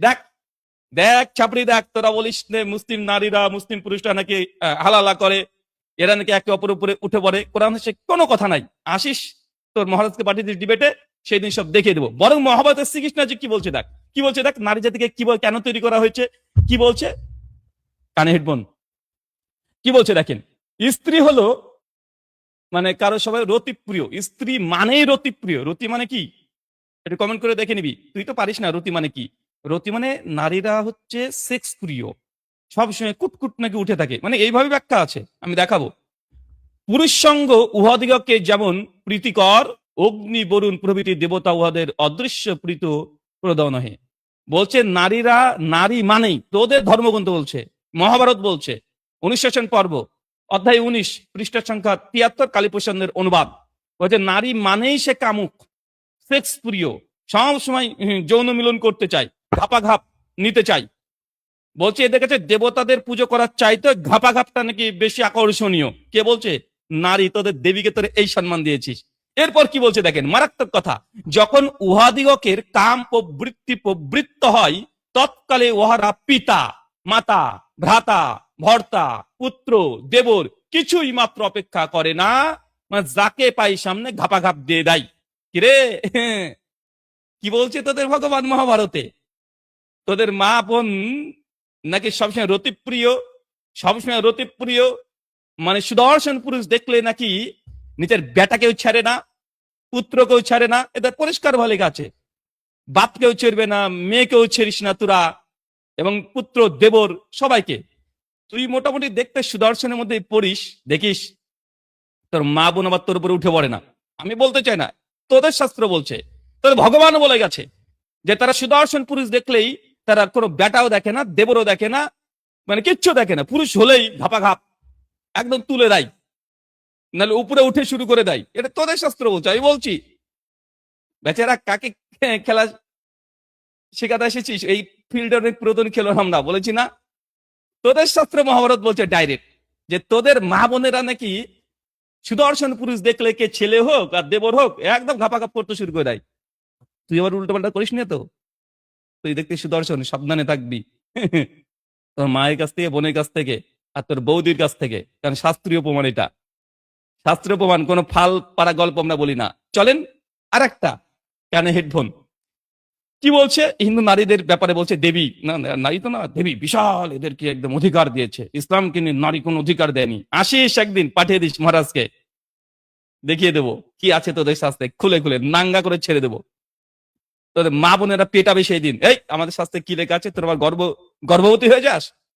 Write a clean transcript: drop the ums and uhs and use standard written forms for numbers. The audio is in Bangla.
দেখ দেখ ছাপড়ি দেখ, তোরা বলিস মুসলিম নারীরা মুসলিম পুরুষরা নাকি হালালা করে, এরা নাকি একে অপরের উপরে উঠে পড়ে। কোরআন সে কোনো কথা নাই, আসিস তোর মহারাজকে পাঠিয়ে দিস ডিবেটে, সেই দিন সব দেখিয়ে দেবো। বরং মহাভারত শ্রীকৃষ্ণ যে কি বলছে দেখ, কি বলছে দেখ, নারী জাতিকে কি কেন তৈরি করা হয়েছে, কি বলছে, কানে হেডফোন, কি বলছে দেখেন। স্ত্রী হলো মানে কারো সবাই রতিপ্রিয়, স্ত্রী মানেই রতিপ্রিয়। রতি মানে কি একটু কমেন্ট করে দেখে নিবি, তুই তো পারিস না। রতি মানে কি? রতি মানে নারীরা হচ্ছে সেক্স প্রিয়, সবসময় কুটকুট নাকি উঠে থাকে, মানে এইভাবে ব্যাখ্যা আছে, আমি দেখাবো। পুরুষ সঙ্গ উহাদিগকে যেমন প্রীতিকর, অগ্নি বরুণ প্রভৃতি দেবতা উহাদের অদৃশ্য প্রীত প্রদান নহে। বলছে নারীরা, নারী মানেই, তোদের ধর্মগ্রন্থ বলছে, মহাভারত বলছে, অনুশাসন পর্ব অধ্যায় 19 পৃষ্ঠা সংখ্যা 73, কালীপ্রসন্নের অনুবাদ বলছে নারী মানেই সে কামুক, সেক্স প্রিয়, সব সময় যৌন মিলন করতে চাই, ঘাপাঘাপ নিতে চাই। বলছে এদের কাছে দেবতাদের পুজো করার চাইতে ঘাপাঘাপটা নাকি বেশি আকর্ষণীয়। কে বলছে? নারী। তোদের দেবীকে তোর এই সম্মান দিয়েছিস। এরপর কি বলছে দেখেন, মারাত্মক কথা, যখন উহাদিগকের কাম প্রবৃত্তি প্রবৃত্ত হয়, তৎকালে উহারা পিতা মাতা ভ্রাতা ভর্তা পুত্র দেবর কিছুই মাত্র অপেক্ষা করে না, মানে যাকে পাই সামনে ঘাপাঘাপ দিয়ে দেয়। কিরে কি বলছে তোদের ভগবান মহাভারতে? তোদের মা বোন নাকি সবসময় রতিপ্রিয়, সবসময় রতিপ্রিয়, মানে সুদর্শন পুরুষ দেখলে নাকি নিজের বেটাকেও ছাড়ে না, পুত্রকেও ছাড়ে না। এদের পরিষ্কার ভালো আছে, বাপকেও ছেড়বে না, মেয়েকেও ছেড়িস না তোরা, এবং পুত্র দেবর সবাইকে। তুই মোটামুটি দেখতে সুদর্শনের মধ্যে পড়িস, দেখিস তোর মা বোন আবার তোর উপরে উঠে পড়ে না। আমি বলতে চাই না, তোদের শাস্ত্র বলছে, তোদের ভগবান বলে গেছে যে তারা সুদর্শন পুরুষ দেখলেই তারা কোনো বেটাও দেখে না, দেবরও দেখে না, মানে কিচ্ছু দেখে না, পুরুষ হলেই ঘাপাঘাপ একদম তুলে দেয়, নাহলে উপরে উঠে শুরু করে দেয়। এটা তোদের শাস্ত্র বলছে, আমি বলছি বেচারা কাকে খেলা শেখাতে এসেছিস? এই ফিল্ডে অনেক পুরাতন খেলোয়াড় আমরা, বলেছি না? তোদের শাস্ত্র মহাভারত বলছে ডাইরেক্ট যে তোদের মা বোনেরা নাকি সুদর্শন পুরুষ দেখলে, কে ছেলে হোক আর দেবর হোক, একদম ঘাপাঘাপ করতে শুরু করে দেয়। তুই আবার উল্টো পাল্টা করিস না তো? তুই দেখতে সুদর্শন, সাবধানে থাকবি তোর মায়ের কাছ থেকে, বোনের কাছ থেকে, আর তোর বৌদির কাছ থেকে, কারণ শাস্ত্রীয় প্রমাণ এটা, শাস্ত্রীয় প্রমাণ, কোনো ফাল পাড়া গল্প আমরা বলি না। চলেন আর একটা, কানে হেডফোন, কি বলছে হিন্দু নারীদের ব্যাপারে বলছে দেবী, না নারী তো না, দেবী বিশাল, এদেরকে একদম অধিকার দিয়েছে, ইসলামকে নিয়ে নারী কোন অধিকার দেয়নি। আসিস একদিন, পাঠিয়ে দিস মহারাজকে, দেখিয়ে দেবো কি আছে তোদের শাস্ত্রে, খুলে খুলে নাঙ্গা করে ছেড়ে দেবো। তোদের মা বোনেরা পেটাবে সেই দিন, এই আমাদের শাস্ত্রে কি লেখা আছে, তোর আবার গর্ভবতী হয়ে যাস,